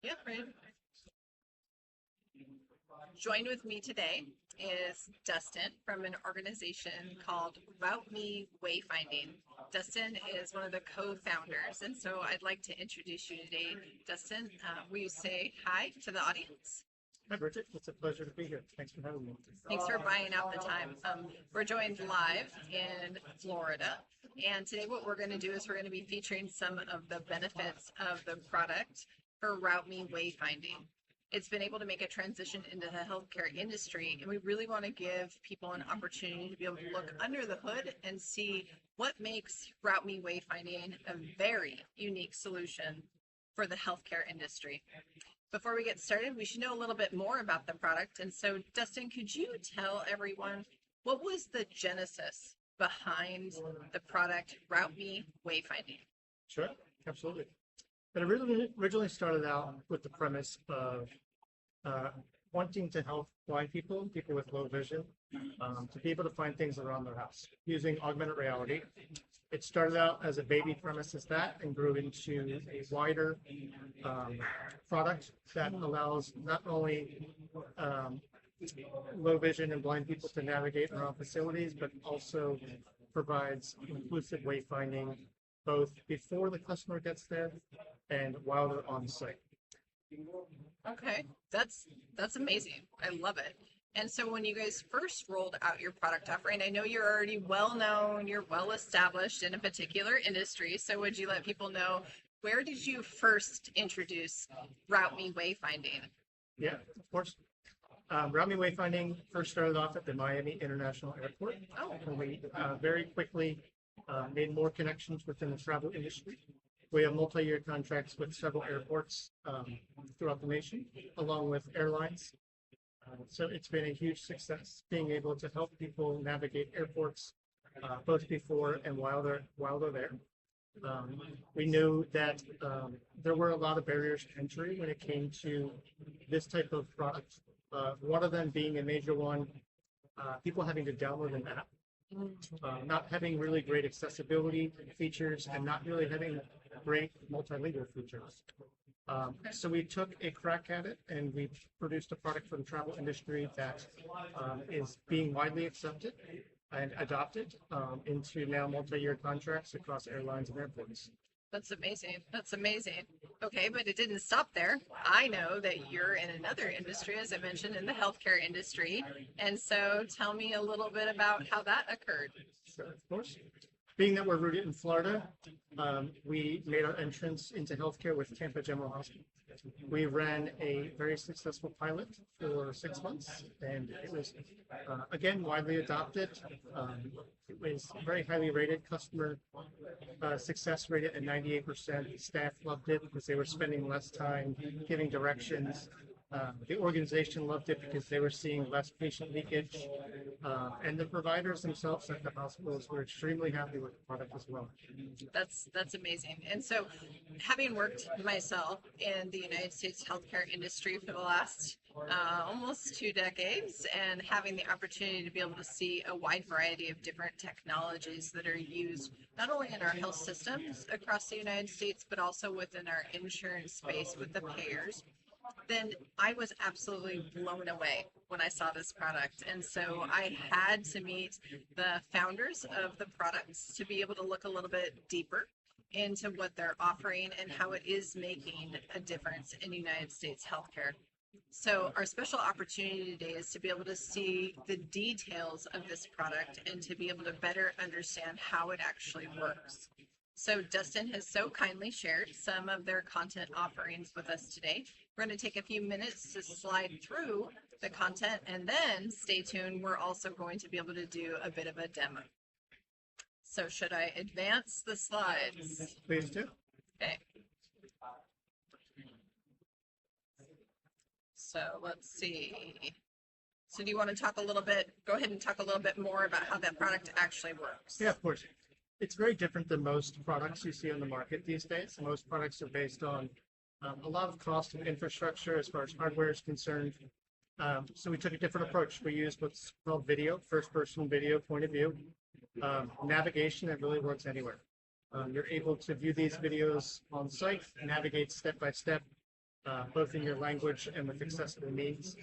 Yep, right. Joined with me today is Dustin from an organization called Route Me Wayfinding. Dustin is one of the co-founders, and so I'd like to introduce you today. Dustin, will you say hi to the audience? Hi, Bridget. It's a pleasure to be here. Thanks for having me. Thanks for buying out the time. We're joined live in Florida, and today what we're going to do is we're going to be featuring some of the benefits of the product for Route Me Wayfinding. It's been able to make a transition into the healthcare industry, and we really want to give people an opportunity to be able to look under the hood and see what makes Route Me Wayfinding a very unique solution for the healthcare industry. Before we get started, we should know a little bit more about the product. And so, Dustin, could you tell everyone what was the genesis behind the product Route Me Wayfinding? Sure, absolutely. It originally started out with the premise of wanting to help blind people with low vision, to be able to find things around their house using augmented reality. It started out as a baby premise as that and grew into a wider product that allows not only low vision and blind people to navigate around facilities, but also provides inclusive wayfinding both before the customer gets there and while they're on site. Okay, that's amazing. I love it. And so when you guys first rolled out your product offering, I know you're already well known, you're well established in a particular industry. So would you let people know, where did you first introduce Route Me Wayfinding? Yeah, of course. Route Me Wayfinding first started off at the Miami International Airport. Oh. And we very quickly made more connections within the travel industry. We have multi-year contracts with several airports throughout the nation, along with airlines. So it's been a huge success being able to help people navigate airports both before and while they're there. We knew that there were a lot of barriers to entry when it came to this type of product. One of them being a major one, people having to download an app, not having really great accessibility features, and not really having great multilingual features. So we took a crack at it, and we produced a product for the travel industry that is being widely accepted and adopted into now multi-year contracts across airlines and airports. That's amazing. That's amazing. Okay, but it didn't stop there. I know that you're in another industry, as I mentioned, in the healthcare industry. And so tell me a little bit about how that occurred. Sure, of course. Being that we're rooted in Florida, we made our entrance into healthcare with Tampa General Hospital. We ran a very successful pilot for 6 months, and it was, again, widely adopted. It was very highly rated, customer success rated at 98%. Staff loved it because they were spending less time giving directions. The organization loved it because they were seeing less patient leakage, and the providers themselves at the hospitals were extremely happy with the product as well. That's amazing. And so, having worked myself in the United States healthcare industry for the last almost 2 decades, and having the opportunity to be able to see a wide variety of different technologies that are used not only in our health systems across the United States, but also within our insurance space with the payers, then I was absolutely blown away when I saw this product. And so I had to meet the founders of the products to be able to look a little bit deeper into what they're offering and how it is making a difference in United States healthcare. So our special opportunity today is to be able to see the details of this product and to be able to better understand how it actually works. So Dustin has so kindly shared some of their content offerings with us today. We're going to take a few minutes to slide through the content, and then stay tuned. We're also going to be able to do a bit of a demo. So should I advance the slides? Please do. Okay. So let's see. So do you want to talk a little bit, go ahead and talk a little bit more about how that product actually works? Yeah, of course. It's very different than most products you see on the market these days. Most products are based on a lot of cost and infrastructure as far as hardware is concerned. So we took a different approach. We used what's called video, first-person video point of view. Navigation that really works anywhere. You're able to view these videos on site, navigate step by step both in your language and with accessible means.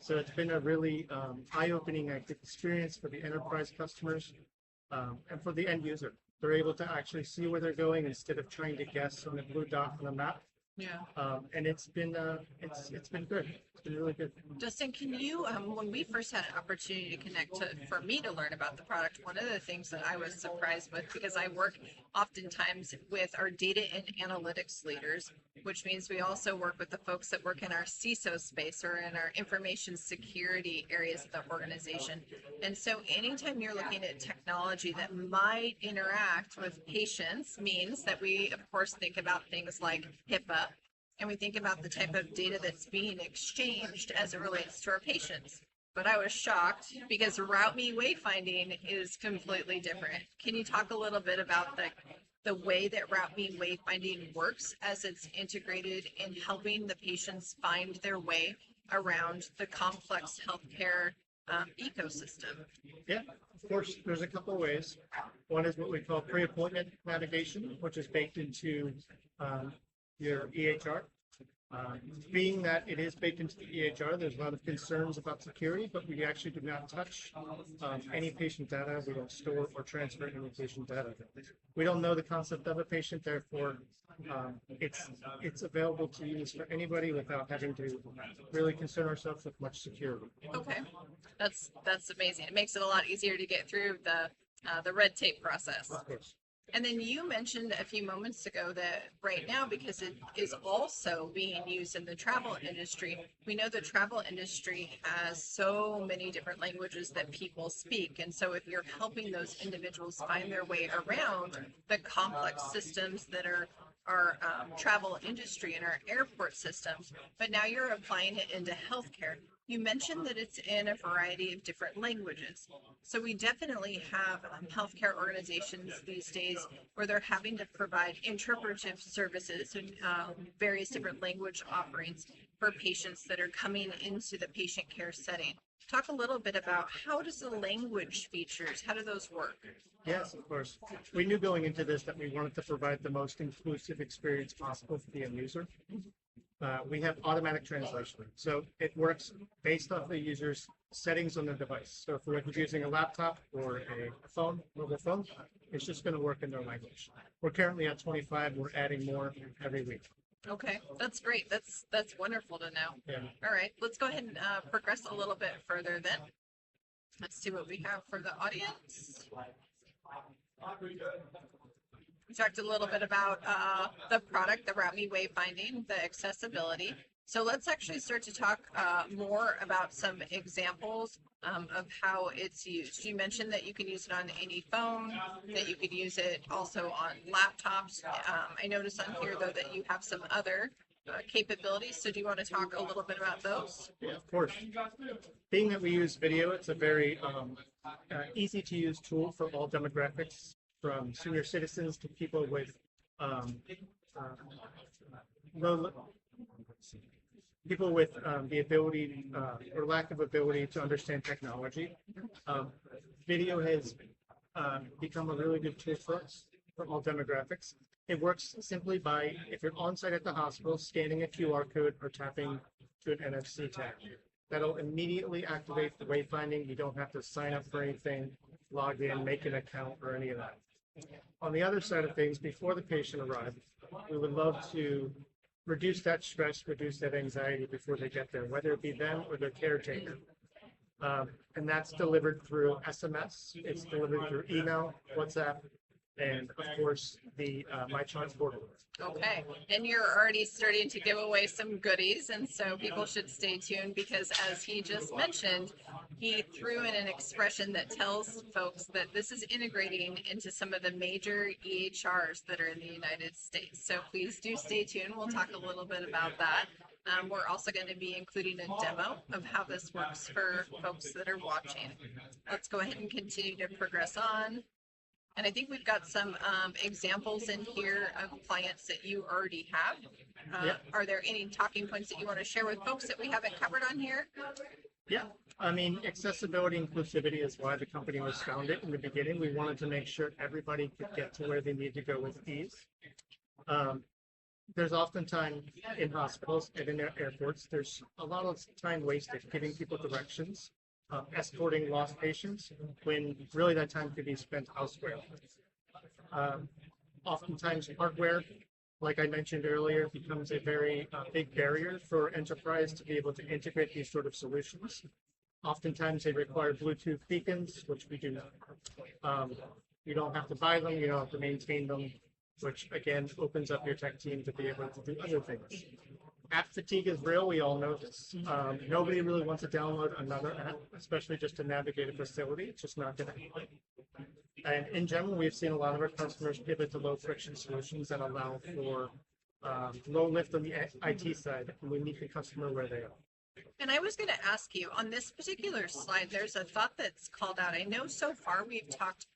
So it's been a really eye-opening experience for the enterprise customers and for the end user. They're able to actually see where they're going instead of trying to guess on the blue dot on the map. Yeah. And it's been good. It's been really good. Dustin, can you, when we first had an opportunity to connect for me to learn about the product, one of the things that I was surprised with, because I work oftentimes with our data and analytics leaders, which means we also work with the folks that work in our CISO space or in our information security areas of the organization. And so anytime you're looking at technology that might interact with patients means that we, of course, think about things like HIPAA, and we think about the type of data that's being exchanged as it relates to our patients. But I was shocked because Route Me Wayfinding is completely different. Can you talk a little bit about the way that Route Me Wayfinding works as it's integrated in helping the patients find their way around the complex healthcare ecosystem? Yeah, of course, there's a couple of ways. One is what we call pre-appointment navigation, which is baked into your EHR. Being that it is baked into the EHR, there's a lot of concerns about security, but we actually do not touch any patient data. We don't store or transfer any patient data. We don't know the concept of a patient, therefore it's available to use for anybody without having to really concern ourselves with much security. Okay, that's amazing. It makes it a lot easier to get through the red tape process. Of course. And then you mentioned a few moments ago that right now, because it is also being used in the travel industry, we know the travel industry has so many different languages that people speak. And so if you're helping those individuals find their way around the complex systems that are our travel industry and our airport systems, but now you're applying it into healthcare. You mentioned that it's in a variety of different languages. So we definitely have healthcare organizations these days where they're having to provide interpretive services and various different language offerings for patients that are coming into the patient care setting. Talk a little bit about how does the language features, how do those work? Yes, of course. We knew going into this that we wanted to provide the most inclusive experience possible for the end user. We have automatic translation. So it works based off the user's settings on the device. So if we're using a laptop or a phone, mobile phone, it's just going to work in their language. We're currently at 25. We're adding more every week. Okay, that's great. That's wonderful to know. Yeah. All right, let's go ahead and progress a little bit further then. Let's see what we have for the audience. We talked a little bit about the product, the Route Me Wayfinding, the accessibility. So let's actually start to talk more about some examples of how it's used. You mentioned that you can use it on any phone, that you could use it also on laptops. I noticed on here, though, that you have some other capabilities. So do you want to talk a little bit about those? Yeah, of course. Being that we use video, it's a very easy to use tool for all demographics, from senior citizens to people with the ability or lack of ability to understand technology. Video has become a really good tool for us for all demographics. It works simply by, if you're on site at the hospital, scanning a QR code or tapping to an NFC tag. That'll immediately activate the wayfinding. You don't have to sign up for anything, log in, make an account, or any of that. On the other side of things, before the patient arrives, we would love to reduce that stress, reduce that anxiety before they get there, whether it be them or their caretaker. And that's delivered through SMS, it's delivered through email, WhatsApp, and of course the MyChart portal. Okay, and you're already starting to give away some goodies, and so people should stay tuned because, as he just mentioned, he threw in an expression that tells folks that this is integrating into some of the major EHRs that are in the United States. So please do stay tuned. We'll talk a little bit about that. We're also going to be including a demo of how this works for folks that are watching. Let's go ahead and continue to progress on. And I think we've got some examples in here of clients that you already have. Yep. Are there any talking points that you want to share with folks that we haven't covered on here? Yeah, I mean, accessibility, inclusivity is why the company was founded in the beginning. We wanted to make sure everybody could get to where they need to go with ease. there's often time in hospitals and in airports, there's a lot of time wasted giving people directions, escorting lost patients, when really that time could be spent elsewhere. Um, Oftentimes, hardware, like I mentioned earlier, becomes a very big barrier for enterprise to be able to integrate these sort of solutions. Oftentimes, they require Bluetooth beacons, which we do not. You don't have to buy them, you don't have to maintain them, which again opens up your tech team to be able to do other things. App fatigue is real. We all know this. Nobody really wants to download another app, especially just to navigate a facility. It's just not going to happen. And in general, we've seen a lot of our customers pivot to low friction solutions that allow for low lift on the IT side, and we meet the customer where they are. And I was going to ask you on this particular slide, there's a thought that's called out. I know so far we've talked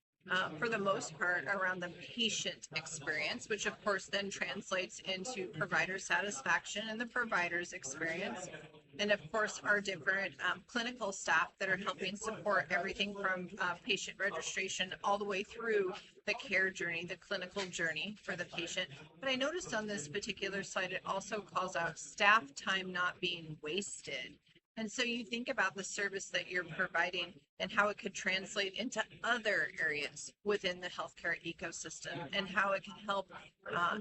for the most part around the patient experience, which of course then translates into provider satisfaction and the provider's experience. And of course, our different clinical staff that are helping support everything from patient registration all the way through the care journey, the clinical journey for the patient. But I noticed on this particular slide, it also calls out staff time not being wasted. And so you think about the service that you're providing and how it could translate into other areas within the healthcare ecosystem and how it can help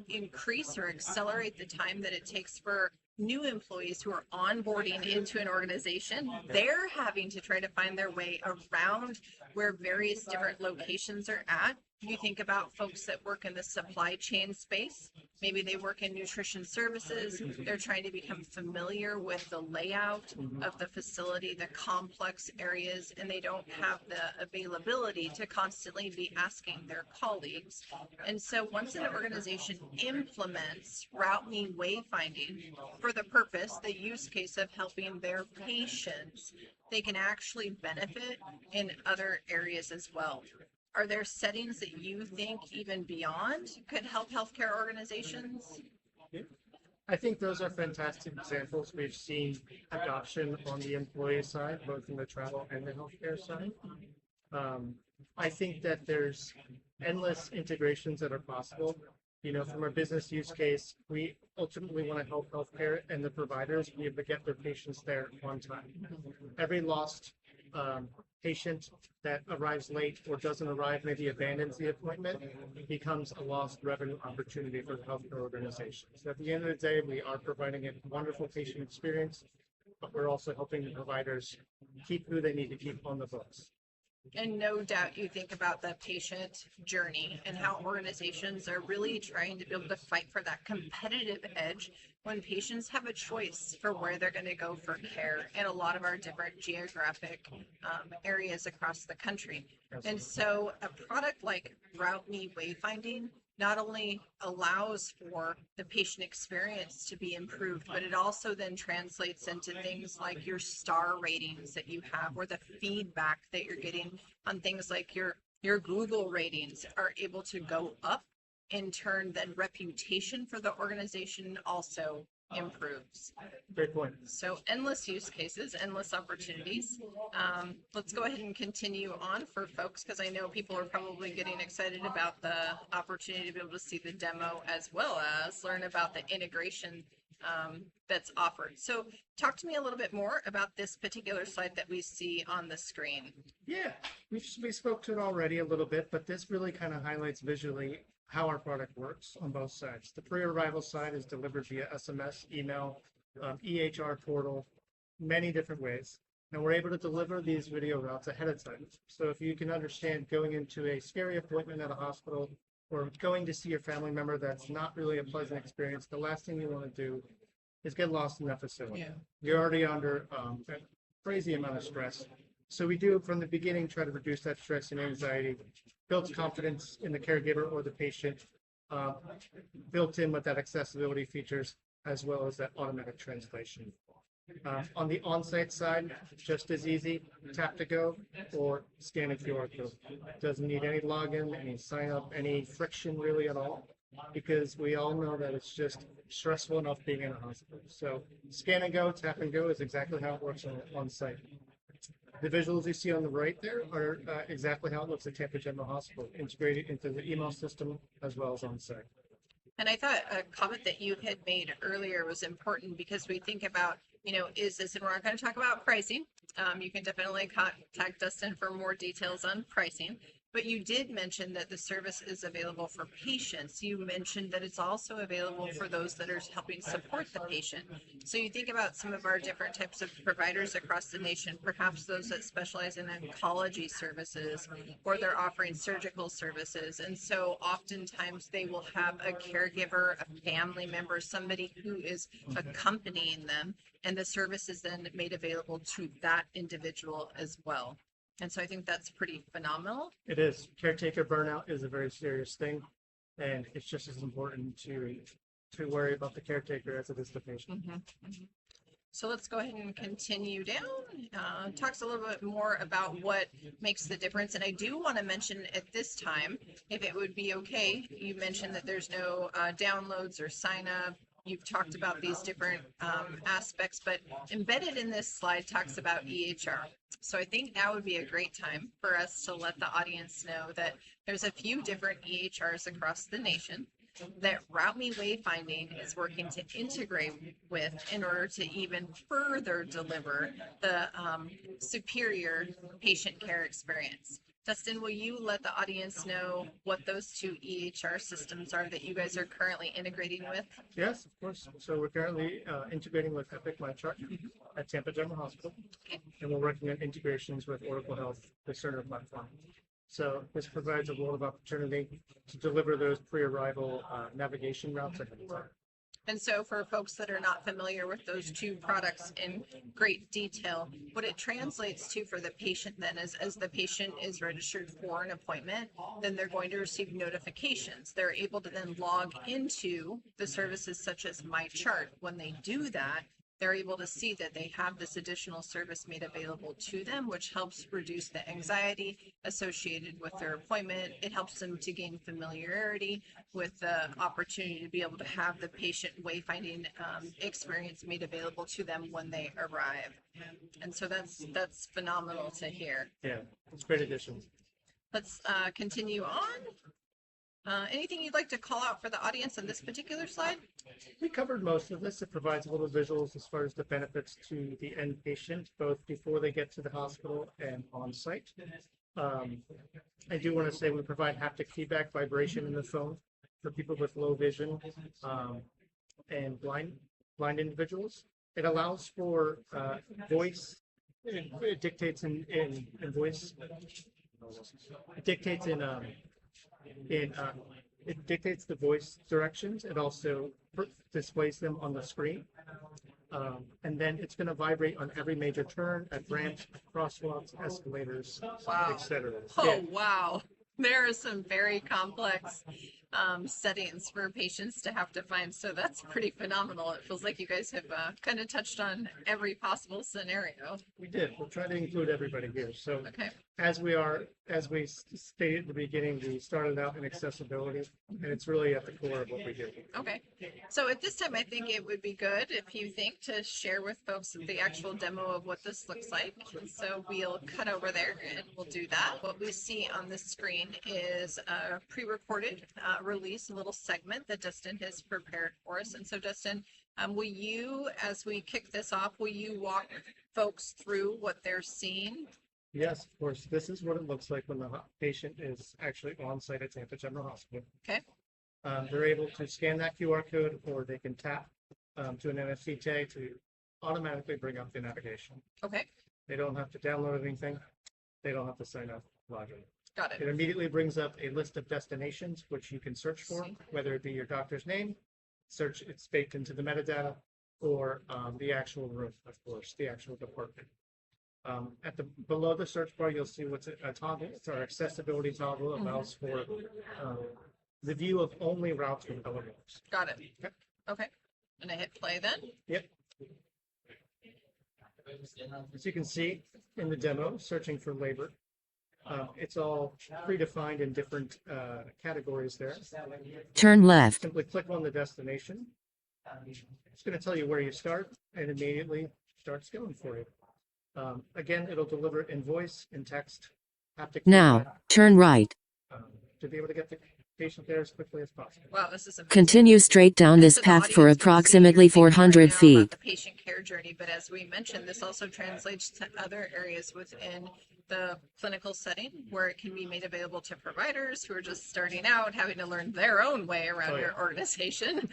increase or accelerate the time that it takes for new employees who are onboarding into an organization. They're having to try to find their way around where various different locations are at. You think about folks that work in the supply chain space. Maybe they work in nutrition services. They're trying to become familiar with the layout of the facility, the complex areas, and they don't have the availability to constantly be asking their colleagues. And so once an organization implements Route Me Wayfinding for the purpose, the use case of helping their patients, they can actually benefit in other areas as well. Are there settings that you think even beyond could help healthcare organizations? I think those are fantastic examples. We've seen adoption on the employee side, both in the travel and the healthcare side. I think that there's endless integrations that are possible. You know, from our business use case, we ultimately want to help healthcare and the providers be able to get their patients there on time. Every lost patient that arrives late or doesn't arrive, maybe abandons the appointment, becomes a lost revenue opportunity for the healthcare organization. So at the end of the day, we are providing a wonderful patient experience, but we're also helping the providers keep who they need to keep on the books. And no doubt you think about the patient journey and how organizations are really trying to be able to fight for that competitive edge when patients have a choice for where they're going to go for care in a lot of our different geographic areas across the country. And so a product like Route Me Wayfinding not only allows for the patient experience to be improved, but it also then translates into things like your star ratings that you have or the feedback that you're getting on things like your Google ratings are able to go up. In turn, then reputation for the organization also improves. Great point. So endless use cases, endless opportunities. Let's go ahead and continue on for folks, because I know people are probably getting excited about the opportunity to be able to see the demo as well as learn about the integration that's offered. So talk to me a little bit more about this particular slide that we see on the screen. Yeah, we spoke to it already a little bit, but this really kind of highlights visually how our product works on both sides. The pre-arrival side is delivered via SMS, email, EHR portal, many different ways. And we're able to deliver these video routes ahead of time. So if you can understand going into a scary appointment at a hospital or going to see your family member that's not really a pleasant experience, the last thing you want to do is get lost in that facility. Yeah. You're already under a crazy amount of stress. So we do, from the beginning, try to reduce that stress and anxiety, builds confidence in the caregiver or the patient, built in with that accessibility features, as well as that automatic translation. On the on-site side, just as easy, tap to go or scan a QR code. Doesn't need any login, any sign up, any friction really at all, because we all know that it's just stressful enough being in a hospital. So scan and go, tap and go is exactly how it works on site. The visuals you see on the right there are exactly how it looks at Tampa General Hospital, integrated into the email system as well as on site. And I thought a comment that you had made earlier was important because we think about, is this, and we're not going to talk about pricing. You can definitely contact Dustin for more details on pricing. But you did mention that the service is available for patients. You mentioned that it's also available for those that are helping support the patient. So you think about some of our different types of providers across the nation, perhaps those that specialize in oncology services, or they're offering surgical services. And so oftentimes they will have a caregiver, a family member, somebody who is accompanying them, and the service is then made available to that individual as well. And so I think that's pretty phenomenal. It is. Caretaker burnout is a very serious thing, and it's just as important to worry about the caretaker as it is the patient. So let's go ahead and continue down. Talks a little bit more about what makes the difference. And I do want to mention at this time, if it would be okay, you mentioned that there's no downloads or sign up. You've talked about these different aspects, but embedded in this slide talks about EHR. So I think now would be a great time for us to let the audience know that there's a few different EHRs across the nation that Route Me Wayfinding is working to integrate with in order to even further deliver the superior patient care experience. Dustin, will you let the audience know what those two EHR systems are that you guys are currently integrating with? Yes, of course. So we're currently integrating with Epic MyChart at Tampa General Hospital, and we're working on integrations with Oracle Health, the Cerner platform. So this provides a world of opportunity to deliver those pre-arrival navigation routes ahead of time. And so for folks that are not familiar with those two products in great detail, what it translates to for the patient then is as the patient is registered for an appointment, then they're going to receive notifications. They're able to then log into the services such as MyChart. When they do that, they're able to see that they have this additional service made available to them, which helps reduce the anxiety associated with their appointment. It helps them to gain familiarity with the opportunity to be able to have the patient wayfinding experience made available to them when they arrive. And so that's phenomenal to hear. Yeah, it's a great addition. Let's continue on. Anything you'd like to call out for the audience on this particular slide? We covered most of this. It provides a little visuals as far as the benefits to the end patient, both before they get to the hospital and on site. I do want to say we provide haptic feedback vibration in the phone for people with low vision and blind individuals. It allows for voice. It dictates in voice. It dictates it dictates the voice directions. It also displays them on the screen. And then it's going to vibrate on every major turn at ramps, crosswalks, escalators, etc. Oh, yeah. wow. There are some very complex settings for patients to have to find. So that's pretty phenomenal. It feels like you guys have kind of touched on every possible scenario. We did. We'll try to include everybody here. So Okay. as we stated at the beginning, we started out in accessibility, and it's really at the core of what we do. Okay. So at this time, I think it would be good if you think to share with folks the actual demo of what this looks like. And so we'll cut over there and we'll do that. What we see on the screen is a pre-recorded release, a little segment that Dustin has prepared for us. And so Dustin, will you, as we kick this off, will you walk folks through what they're seeing? Yes, of course. This is what it looks like when the patient is actually on site at Tampa General Hospital. Okay. They're able to scan that QR code, or they can tap to an NFC tag to automatically bring up the navigation. Okay. They don't have to download anything. They don't have to sign up, log in. Got It it. immediately brings up a list of destinations which you can search for, whether it be your doctor's name, search it's baked into the metadata, or the actual room, of course, the actual department. Below the search bar, you'll see what's a toggle. It's our accessibility toggle. It allows for the view of only routes with elevators. Got it. Yep. Okay. And I hit play then. Yep. As you can see in the demo, searching for labor, it's all predefined in different categories there. Turn left. Simply click on the destination. It's going to tell you where you start, and immediately starts going for you. Again, it'll deliver it in voice, in text, haptic Now, feedback, turn right. to be able to get patient care as quickly as possible. Wow, this is amazing. Continue straight down And this so the path for audience can see approximately you're thinking right 400 now about feet. the patient care journey, but as we mentioned, this also translates to other areas within the clinical setting where it can be made available to providers who are just starting out, having to learn their own way around your organization,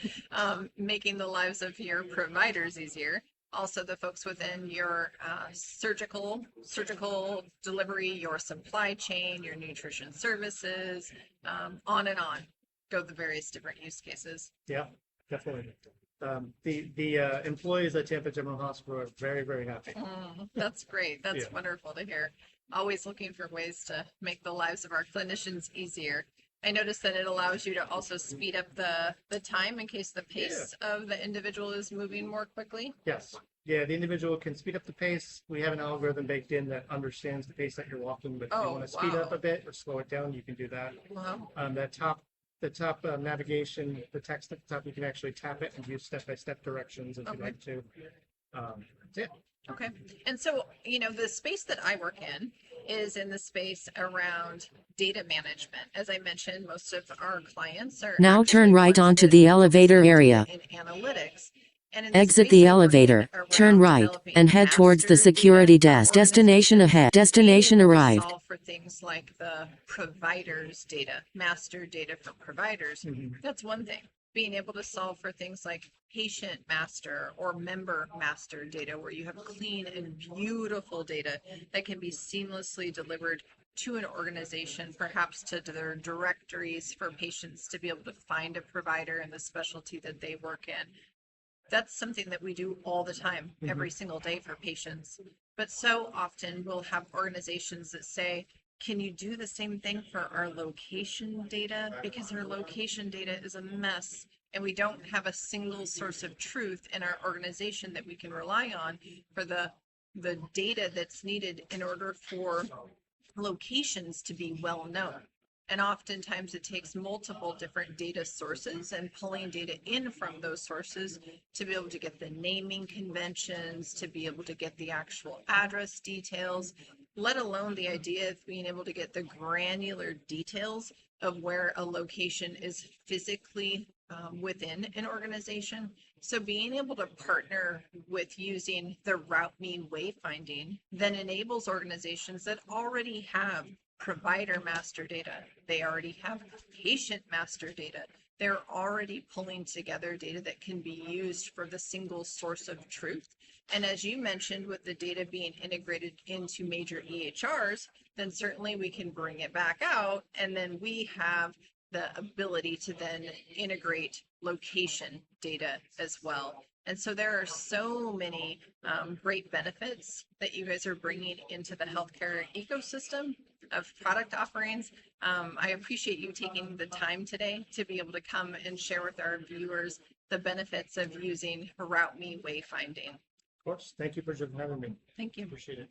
making the lives of your providers easier. Also, the folks within your surgical delivery, your supply chain, your nutrition services, on and on. Go the various different use cases. Yeah, definitely. The employees at Tampa General Hospital are very, very happy. That's great. That's Yeah. wonderful to hear. Always looking for ways to make the lives of our clinicians easier. I noticed that it allows you to also speed up the time in case the pace of the individual is moving more quickly. Yes. Yeah, the individual can speed up the pace. We have an algorithm baked in that understands the pace that you're walking, but if you want to speed up wow. a bit or slow it down, you can do that. Wow. The top navigation, the text at the top, you can actually tap it and use step-by-step directions if you'd like to. Yeah. Okay. And so, the space that I work in is in the space around data management. As I mentioned, most of our clients are Now turn actually right ones onto that the focus elevator on data area. and analytics. And in Exit space the I work in elevator, turn around right, developing and head towards the master security data desk. for Destination organizations, ahead. being Destination able to arrived. solve for things like the providers' data, master data for providers. That's one thing. Being able to solve for things like patient master or member master data, where you have clean and beautiful data that can be seamlessly delivered to an organization, perhaps to their directories for patients to be able to find a provider in the specialty that they work in. That's something that we do all the time, every single day for patients. But so often we'll have organizations that say, can you do the same thing for our location data? Because our location data is a mess and we don't have a single source of truth in our organization that we can rely on for the data that's needed in order for locations to be well known. And oftentimes it takes multiple different data sources and pulling data in from those sources to be able to get the naming conventions, to be able to get the actual address details, let alone the idea of being able to get the granular details of where a location is physically within an organization. So being able to partner with using the Route Me Wayfinding then enables organizations that already have provider master data. They already have patient master data. They're already pulling together data that can be used for the single source of truth. And as you mentioned, with the data being integrated into major EHRs, then certainly we can bring it back out, and then we have the ability to then integrate location data as well. And so there are so many great benefits that you guys are bringing into the healthcare ecosystem of product offerings. I appreciate you taking the time today to be able to come and share with our viewers the benefits of using Route Me Wayfinding. Of course. Thank you for having me. Thank you. Appreciate it.